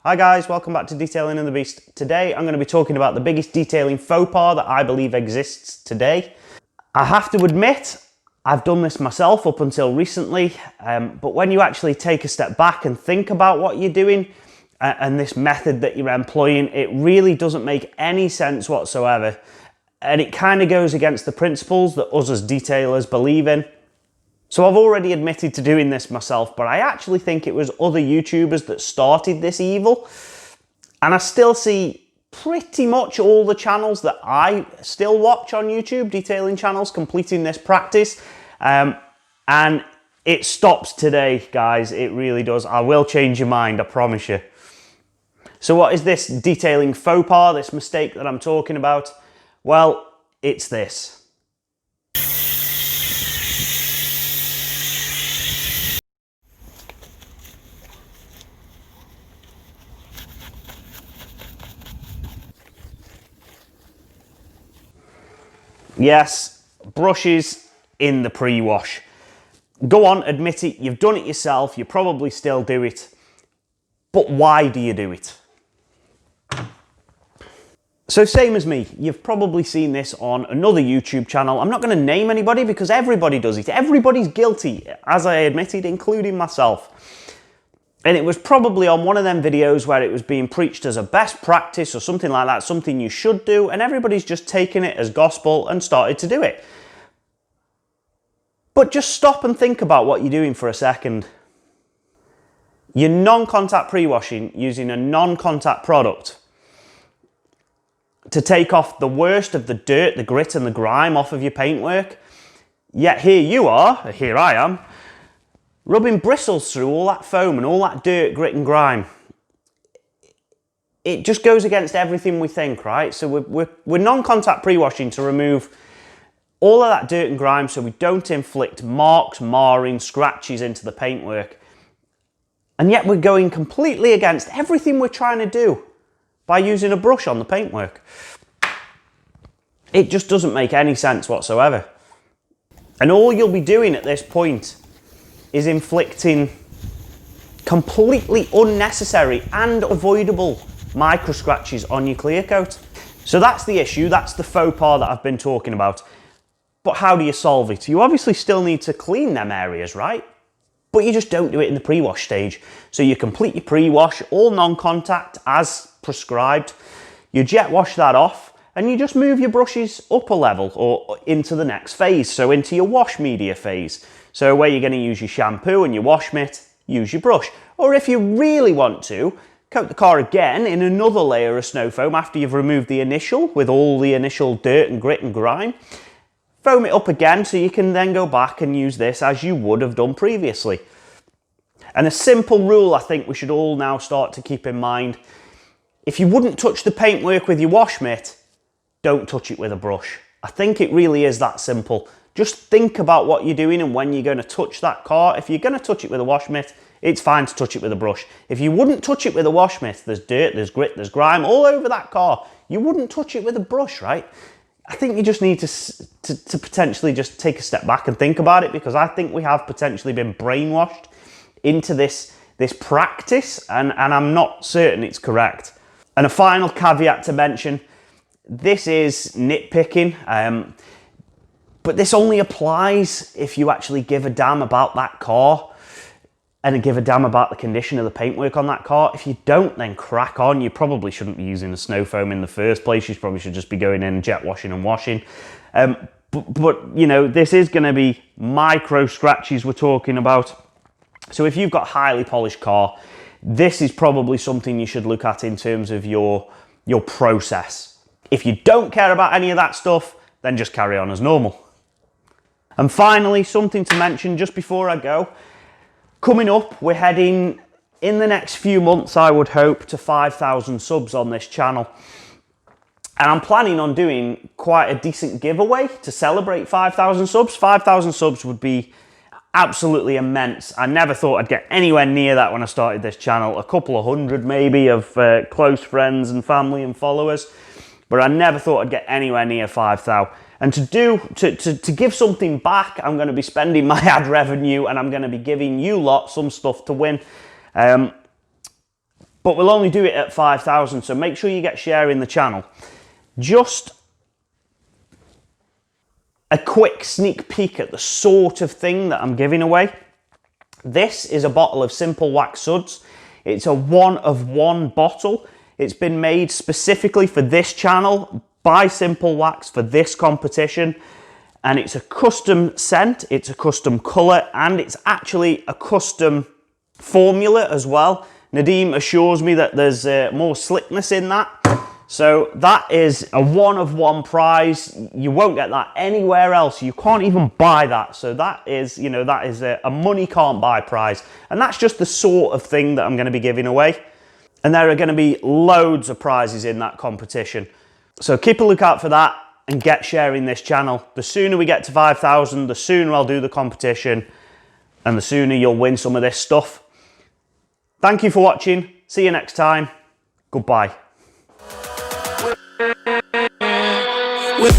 Hi guys, welcome back to Detailing and the Beast. Today I'm going to be talking about the biggest detailing faux pas that I believe exists today. I have to admit, I've done this myself up until recently, but when you actually take a step back and think about what you're doing and this method that you're employing, it really doesn't make any sense whatsoever. And it kind of goes against the principles that us as detailers believe in. So I've already admitted to doing this myself, but I actually think it was other YouTubers that started this evil. And I still see pretty much all the channels that I still watch on YouTube, detailing channels, completing this practice. And it stops today, guys. It really does. I will change your mind, I promise you. So what is this detailing faux pas, this mistake that I'm talking about? Well, it's this. Yes, brushes in the pre-wash. Go on, admit it, you've done it yourself, you probably still do it. But why do you do it? So same as me, you've probably seen this on another YouTube channel. I'm not going to name anybody because everybody does it. Everybody's guilty, as I admitted, including myself. And it was probably on one of them videos where it was being preached as a best practice or something like that, something you should do, and everybody's just taken it as gospel and started to do it. But just stop and think about what you're doing for a second. You're non-contact pre-washing using a non-contact product to take off the worst of the dirt, the grit and the grime off of your paintwork. Yet here I am, rubbing bristles through all that foam and all that dirt, grit and grime. It just goes against everything we think, right? So we're non-contact pre-washing to remove all of that dirt and grime so we don't inflict marks, marring, scratches into the paintwork. And yet we're going completely against everything we're trying to do by using a brush on the paintwork. It just doesn't make any sense whatsoever. And all you'll be doing at this point is inflicting completely unnecessary and avoidable micro scratches on your clear coat. So that's the issue, that's the faux pas that I've been talking about. But how do you solve it? You obviously still need to clean them areas, right? But you just don't do it in the pre-wash stage. So you complete your pre-wash, all non-contact as prescribed. You jet wash that off and you just move your brushes up a level or into the next phase. So into your wash media phase. So where you're going to use your shampoo and your wash mitt, use your brush. Or if you really want to, coat the car again in another layer of snow foam after you've removed the initial with all the initial dirt and grit and grime. Foam it up again so you can then go back and use this as you would have done previously. And a simple rule I think we should all now start to keep in mind. If you wouldn't touch the paintwork with your wash mitt, don't touch it with a brush. I think it really is that simple. Just think about what you're doing and when you're going to touch that car. If you're going to touch it with a wash mitt, it's fine to touch it with a brush. If you wouldn't touch it with a wash mitt, there's dirt, there's grit, there's grime all over that car. You wouldn't touch it with a brush, right? I think you just need to potentially just take a step back and think about it, because I think we have potentially been brainwashed into this practice and I'm not certain it's correct. And a final caveat to mention, this is nitpicking, but this only applies if you actually give a damn about that car and give a damn about the condition of the paintwork on that car. If you don't, then crack on. You probably shouldn't be using the snow foam in the first place. You probably should just be going in and jet washing and washing. But you know, this is going to be micro scratches we're talking about. So if you've got a highly polished car, this is probably something you should look at in terms of your process. If you don't care about any of that stuff, then just carry on as normal. And finally, something to mention just before I go. Coming up, we're heading in the next few months, I would hope, to 5,000 subs on this channel. And I'm planning on doing quite a decent giveaway to celebrate 5,000 subs. 5,000 subs would be absolutely immense. I never thought I'd get anywhere near that when I started this channel. A couple of hundred maybe of close friends and family and followers. But I never thought I'd get anywhere near 5,000. And to give something back, I'm going to be spending my ad revenue and I'm going to be giving you lot some stuff to win. But we'll only do it at 5,000, so make sure you get sharing the channel. Just a quick sneak peek at the sort of thing that I'm giving away. This is a bottle of Simple Wax Suds. It's a 1-of-1 bottle. It's been made specifically for this channel by Simple Wax for this competition. And it's a custom scent, it's a custom colour, and it's actually a custom formula as well. Nadeem assures me that there's more slickness in that. So that is a 1-of-1 prize. You won't get that anywhere else. You can't even buy that. So that is, you know, that is a money can't buy prize. And that's just the sort of thing that I'm going to be giving away. And there are going to be loads of prizes in that competition. So keep a lookout for that and get sharing this channel. The sooner we get to 5,000, the sooner I'll do the competition and the sooner you'll win some of this stuff. Thank you for watching. See you next time. Goodbye. With